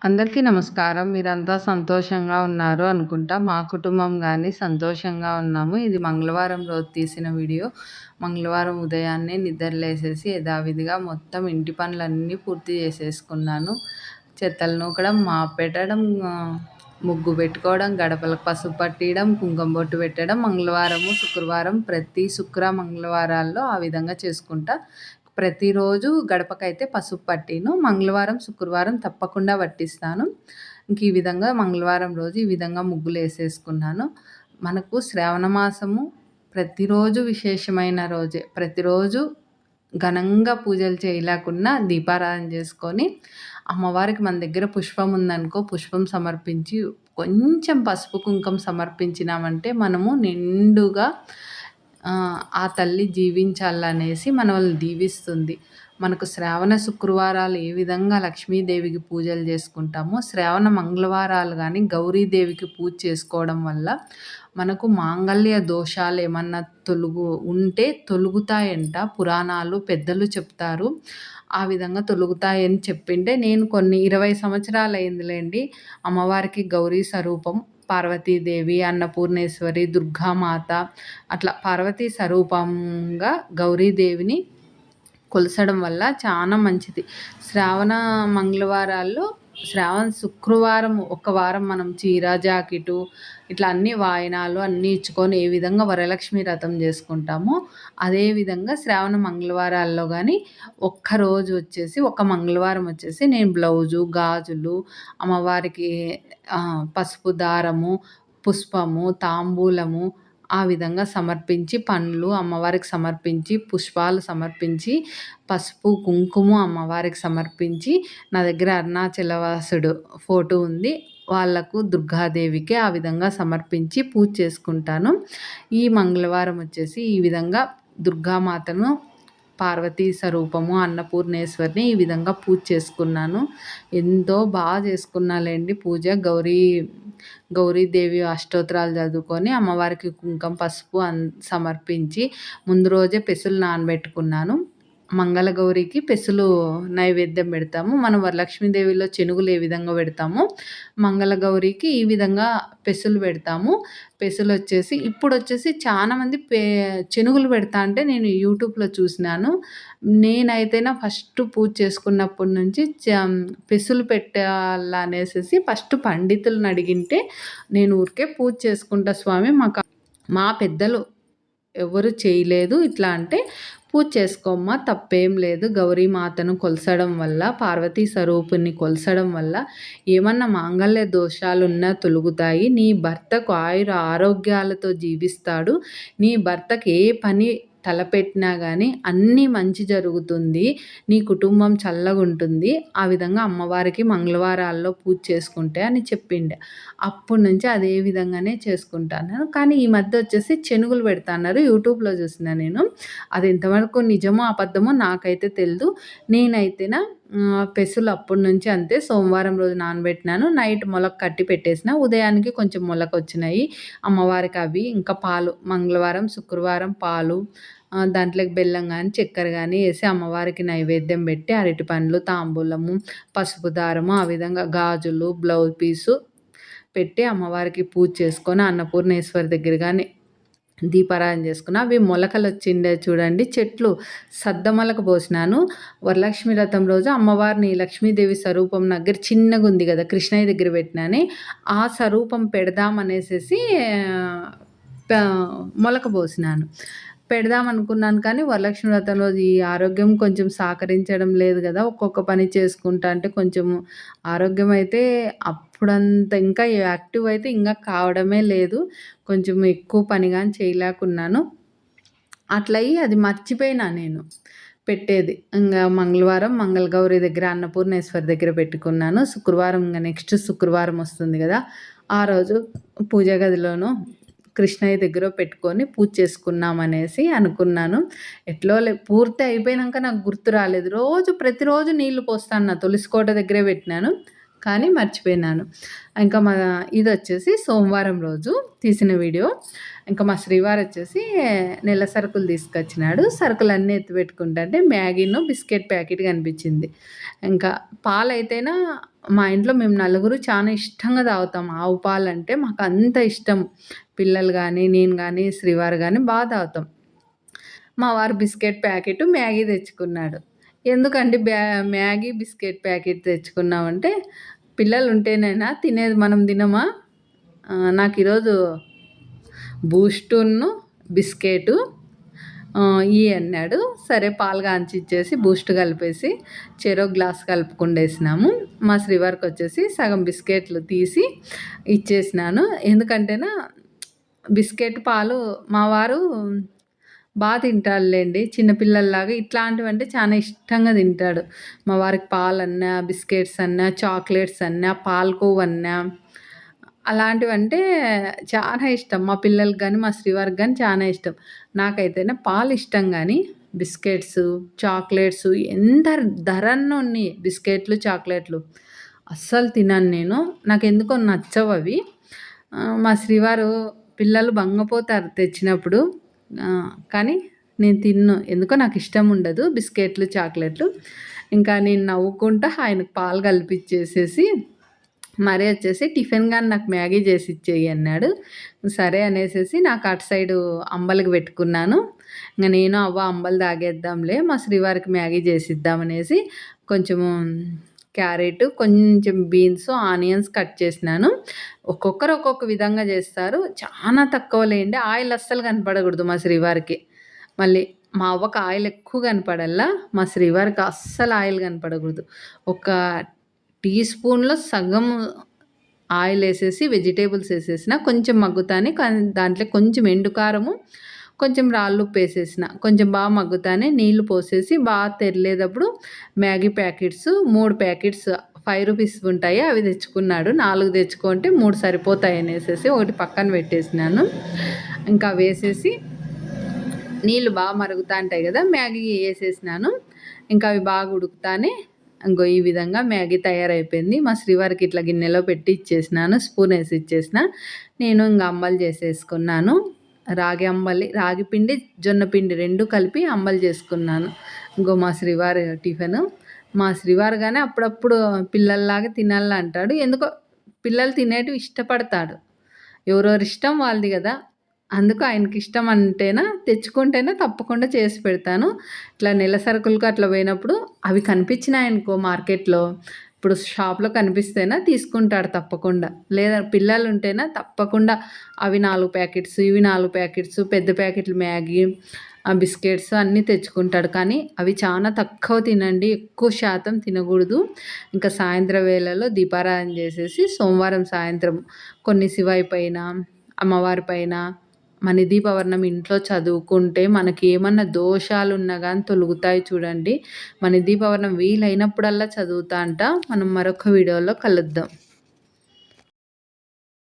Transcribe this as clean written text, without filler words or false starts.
అందరికీ నమస్కారం. మీరంతా సంతోషంగా ఉన్నారు అనుకుంటా. మా కుటుంబం గాని సంతోషంగా ఉన్నాము. ఇది మంగళవారం రోజు తీసిన వీడియో. మంగళవారం ఉదయాన్నే నిద్రలేసేసి యథావిధిగా మొత్తం ఇంటి పనులన్నీ పూర్తి చేసేసుకున్నాను. చెత్తలు నూకడం, మాప్ పెట్టడం, ముగ్గు పెట్టుకోవడం, గడపలకు పసుపు పట్టియడం, కుంకుమ బొట్టు పెట్టడం, మంగళవారము, శుక్రవారం ప్రతి మంగళవారాల్లో ఆ విధంగా చేసుకుంటా. ప్రతిరోజు గడపకైతే పసుపు పట్టిను. మంగళవారం, శుక్రవారం తప్పకుండా పట్టిస్తాను. ఇంక ఈ విధంగా మంగళవారం రోజు ఈ విధంగా ముగ్గులేసేసుకున్నాను. మనకు శ్రావణ మాసము ప్రతిరోజు విశేషమైన రోజే. ప్రతిరోజు ఘనంగా పూజలు చేయలేకున్నా దీపారాధన చేసుకొని అమ్మవారికి మన దగ్గర పుష్పం ఉందనుకో పుష్పం సమర్పించి కొంచెం పసుపు కుంకుమ సమర్పించినామంటే మనము నిండుగా ఆ తల్లి జీవించాలనేసి మనల్ని దీవిస్తుంది. మనకు శ్రావణ శుక్రవారాలు ఏ విధంగా లక్ష్మీదేవికి పూజలు చేసుకుంటామో శ్రావణ మంగళవారాలు కానీ గౌరీదేవికి పూజ చేసుకోవడం వల్ల మనకు మాంగళ్య దోషాలు ఏమన్నా ఉంటే తొలుగుతాయంట. పురాణాలు పెద్దలు చెప్తారు. ఆ విధంగా తొలుగుతాయని చెప్పింటే నేను కొన్ని 20 సంవత్సరాలు అయిందిలేండి అమ్మవారికి గౌరీ స్వరూపం పార్వతీదేవి, అన్నపూర్ణేశ్వరి, దుర్గామాత అట్లా పార్వతీ స్వరూపంగా గౌరీదేవిని కొలసడం వల్ల చాలా మంచిది. శ్రావణ మంగళవారాల్లో శ్రావణ శుక్రవారం ఒక వారం మనం చీర, జాకెటు ఇట్లా అన్ని వాయనాలు అన్నీ ఇచ్చుకొని ఏ విధంగా వరలక్ష్మి వ్రతం చేసుకుంటామో అదేవిధంగా శ్రావణ మంగళవారాల్లో కానీ ఒక్కరోజు వచ్చేసి ఒక మంగళవారం వచ్చేసి నేను బ్లౌజు, గాజులు, అమ్మవారికి పసుపు దారము, పుష్పము, తాంబూలము ఆ విధంగా సమర్పించి పండ్లు అమ్మవారికి సమర్పించి పుష్పాలు సమర్పించి పసుపు కుంకుమ అమ్మవారికి సమర్పించి నా దగ్గర అరుణాచలవాసుడు ఫోటో ఉంది. వాళ్ళకు దుర్గాదేవికి ఆ విధంగా సమర్పించి పూజ చేసుకుంటాను. ఈ మంగళవారం వచ్చేసి ఈ విధంగా దుర్గామాతను పార్వతీ స్వరూపము అన్నపూర్ణేశ్వరిని ఈ విధంగా పూజ చేసుకున్నాను. ఎంతో బాగా చేసుకున్నాలేండి పూజ. గౌరీదేవి అష్టోత్తరాలు చదువుకొని అమ్మవారికి కుంకుమ పసుపు సమర్పించి ముందు రోజే పెసులు నానబెట్టుకున్నాను. మంగళగౌరికి పెసులు నైవేద్యం పెడతాము. మనం వరలక్ష్మీదేవిలో చెనుగులు ఏ విధంగా పెడతామో మంగళగౌరికి ఈ విధంగా పెసులు పెడతాము. పెసులు వచ్చేసి ఇప్పుడు వచ్చేసి చాలామంది చెనుగులు పెడతా అంటే నేను యూట్యూబ్లో చూసినాను. నేనైతేనా ఫస్ట్ పూజ చేసుకున్నప్పటి నుంచి పెసులు పెట్టాలనేసి ఫస్ట్ పండితులను అడిగింటే నేను ఊరికే పూజ చేసుకుంటా స్వామి మా పెద్దలు ఎవరు చేయలేదు ఇట్లా అంటే పూజ చేసుకోమ్మా తప్పేం లేదు. గౌరీమాతను కొలసడం వల్ల పార్వతీ స్వరూపుని కొలసడం వల్ల ఏమన్నా మాంగళ్య దోషాలున్నా తొలుగుతాయి. నీ భర్తకు ఆరోగ్యాలతో జీవిస్తాడు. నీ భర్తకు ఏ పని తలపెట్టినా కానీ అన్నీ మంచి జరుగుతుంది. నీ కుటుంబం చల్లగా ఉంటుంది. ఆ విధంగా అమ్మవారికి మంగళవారాల్లో పూజ చేసుకుంటే అని చెప్పిండే. అప్పటి నుంచి అదే విధంగానే చేసుకుంటాను. కానీ ఈ మధ్య వచ్చేసి చెనుగులు పెడతాన్నారు యూట్యూబ్లో చూసిన నేను. అది ఎంతవరకు నిజమో అబద్ధమో నాకైతే తెలియదు. నేనైతేనా పెసులు అప్పటి నుంచి అంతే సోమవారం రోజు నానబెట్టినాను. నైట్ మొలక కట్టి పెట్టేసిన. ఉదయానికి కొంచెం మొలక వచ్చినాయి అమ్మవారికి అవి. ఇంకా పాలు మంగళవారం శుక్రవారం పాలు దాంట్లోకి బెల్లం కానీ చక్కెర కానీ వేసి అమ్మవారికి నైవేద్యం పెట్టి అరటి పండ్లు తాంబూలము పసుపు దారము ఆ విధంగా గాజులు బ్లౌజ్ పీసు పెట్టి అమ్మవారికి పూజ చేసుకొని అన్నపూర్ణేశ్వరి దగ్గర కానీ దీపారాధన చేసుకున్నా. అవి మొలకలు వచ్చిండే చూడండి చెట్లు సద్ద మొలక పోసినాను. వరలక్ష్మి వ్రతం రోజు అమ్మవారిని లక్ష్మీదేవి స్వరూపం దగ్గర చిన్నగా ఉంది కదా కృష్ణయ్య దగ్గర పెట్టినాని ఆ స్వరూపం పెడదామనేసి మొలక పోసినాను. పెడదాం అనుకున్నాను కానీ వరలక్ష్మి వ్రతం రోజు ఈ ఆరోగ్యం కొంచెం సహకరించడం లేదు కదా. ఒక్కొక్క పని చేసుకుంటా అంటే కొంచెం ఆరోగ్యం అయితే అప్పుడంత ఇంకా యాక్టివ్ అయితే ఇంకా కావడమే లేదు. కొంచెం ఎక్కువ పని కానీ చేయలేకున్నాను. అట్లయి అది మర్చిపోయినా నేను పెట్టేది. ఇంకా మంగళవారం మంగళగౌరి దగ్గర అన్నపూర్ణేశ్వరి దగ్గర పెట్టుకున్నాను. శుక్రవారం ఇంకా నెక్స్ట్ శుక్రవారం వస్తుంది కదా ఆ రోజు పూజ గదిలోనూ కృష్ణయ్య దగ్గర పెట్టుకొని పూజ చేసుకున్నామనేసి అనుకున్నాను. ఎట్లో పూర్తి అయిపోయినాక నాకు గుర్తు రాలేదు. ప్రతిరోజు నీళ్లు పోస్తాను. నా తులసి కోట దగ్గరే పెట్టినాను. కానీ మర్చిపోయినాను. ఇంకా ఇది వచ్చేసి సోమవారం రోజు తీసిన వీడియో. ఇంకా మా శ్రీవారు వచ్చేసి నెల సరుకులు తీసుకొచ్చినాడు. సరుకులన్నీ ఎత్తిపెట్టుకుంటుంటే మ్యాగీను బిస్కెట్ ప్యాకెట్ కనిపించింది. ఇంకా పాలైతేనా మా ఇంట్లో మేము నలుగురు చాలా ఇష్టంగా తాగుతాం. ఆవు పాలంటే మాకు అంత ఇష్టం. పిల్లలు కానీ, నేను కానీ, శ్రీవారు కానీ బాగా తాగుతాం. మా వారు బిస్కెట్ ప్యాకెట్ మ్యాగీ తెచ్చుకున్నాడు. ఎందుకండి మ్యాగీ బిస్కెట్ ప్యాకెట్ తెచ్చుకున్నామంటే, పిల్లలు ఉంటేనైనా తినేది, మనం తినమా? నాకు ఈరోజు బూస్టును బిస్కెటు అన్నాడు. సరే పాలు కాంచిచ్చేసి బూస్ట్ కలిపేసి చెరో గ్లాస్ కలుపుకుండేసినాము. మా శ్రీవారికి వచ్చేసి సగం బిస్కెట్లు తీసి ఇచ్చేసినాను. ఎందుకంటేనా బిస్కెట్ పాలు మా వారు బాగా తింటాడులేండి, చిన్నపిల్లల్లాగా. ఇట్లాంటివంటే చాలా ఇష్టంగా తింటాడు. మా వారికి పాలన్నా, బిస్కెట్స్ అన్నా, చాక్లెట్స్ అన్నా, పాలకోవన్నా అలాంటివంటే చాలా ఇష్టం. మా పిల్లలకి కానీ, మా శ్రీవారికి కానీ చాలా ఇష్టం. నాకైతేనే పాలు ఇష్టం కానీ బిస్కెట్స్, చాక్లెట్స్ ఎంత ధరన్నోన్ని బిస్కెట్లు, చాక్లెట్లు అస్సలు తినను నేను. నాకెందుకో నచ్చవు అవి. మా శ్రీవారు పిల్లలు బంగపోతారు తెచ్చినప్పుడు, కానీ నేను తిన్ను. ఎందుకో నాకు ఇష్టం ఉండదు బిస్కెట్లు, చాక్లెట్లు. ఇంకా నేను నవ్వుకుంటా ఆయనకు పాలు కలిపిచ్చేసేసి మరీ వచ్చేసి టిఫిన్ కానీ నాకు మ్యాగీ చేసి ఇచ్చేయి అన్నాడు. సరే అనేసి నాకు అటు సైడు అంబలికి పెట్టుకున్నాను. ఇంకా నేను అంబలి తాగేద్దాంలే, మా శ్రీవారికి మ్యాగీ చేసిద్దామనేసి కొంచెము క్యారెట్, కొంచెం బీన్స్, ఆనియన్స్ కట్ చేసినాను. ఒక్కొక్కరు ఒక్కొక్క విధంగా చేస్తారు. చాలా తక్కువ లేండి, ఆయిల్ అస్సలు కనపడకూడదు మా శ్రీవారికి. మళ్ళీ మా అవ్వకి ఆయిల్ ఎక్కువ కనపడల్లా, మా శ్రీవారికి అస్సలు ఆయిల్ కనపడకూడదు. ఒక టీ స్పూన్లో సగం ఆయిల్ వేసేసి వెజిటేబుల్స్ వేసేసిన, కొంచెం మగ్గుతానే దాంట్లో కొంచెం ఎండు కారము, కొంచెం రాళ్ళుప్పు వేసేసిన, కొంచెం బాగా మగ్గుతానే నీళ్లు పోసేసి బాగా తెరలేటప్పుడు మ్యాగీ ప్యాకెట్స్ 3 ప్యాకెట్స్ 5 రూపీస్ ఉంటాయి, అవి తెచ్చుకున్నాడు. 4 తెచ్చుకుంటే 3 సరిపోతాయి అనేసి ఒకటి పక్కన పెట్టేసినాను. ఇంకా వేసేసి నీళ్ళు బాగా మరుగుతూ ఉంటాయి కదా, మ్యాగీ వేసేసినాను. ఇంకా అవి బాగా ఉడుకుతానే ఇంకో ఈ విధంగా మ్యాగీ తయారైపోయింది. మా శ్రీవారికి ఇట్లా గిన్నెలో పెట్టి ఇచ్చేసినాను, స్పూన్ వేసి ఇచ్చేసిన. నేను ఇంకా అంబలి చేసేసుకున్నాను. రాగి అంబలి, రాగి పిండి, జొన్న పిండి 2 కలిపి అంబలి చేసుకున్నాను. ఇంకో మా శ్రీవారి టిఫిన్. మా శ్రీవారు కానీ అప్పుడప్పుడు పిల్లల్లాగా తినాలని అంటాడు. ఎందుకో పిల్లలు తినేటివి ఇష్టపడతాడు. ఎవరెవరి ఇష్టం వాళ్ళది కదా, అందుకు ఆయనకి ఇష్టం అంటేనా తెచ్చుకుంటేనే తప్పకుండా చేసి పెడతాను. ఇట్లా నెల సరుకులకు అట్లా పోయినప్పుడు అవి కనిపించినాయనుకో మార్కెట్లో, ఇప్పుడు షాప్లో కనిపిస్తేనా తీసుకుంటాడు తప్పకుండా. లేదా పిల్లలు ఉంటేనా తప్పకుండా అవి 4 ప్యాకెట్స్, ఇవి 4 ప్యాకెట్స్, పెద్ద ప్యాకెట్లు మ్యాగీ, బిస్కెట్స్ అన్నీ తెచ్చుకుంటాడు. కానీ అవి చాలా తక్కువ తినండి, ఎక్కువ శాతం తినకూడదు. ఇంకా సాయంత్రం వేళలో దీపారాధన చేసేసి సోమవారం సాయంత్రం కొన్ని శివయ్య పైన, అమ్మవారి పైన మన దీపవర్ణం ఇంట్లో చదువుకుంటే మనకి ఏమన్నా దోషాలు ఉన్నా కానీ తొలుగుతాయి చూడండి. మన దీపవర్ణం వీలైనప్పుడల్లా చదువుతా అంట. మనం మరొక వీడియోలో కలుద్దాం.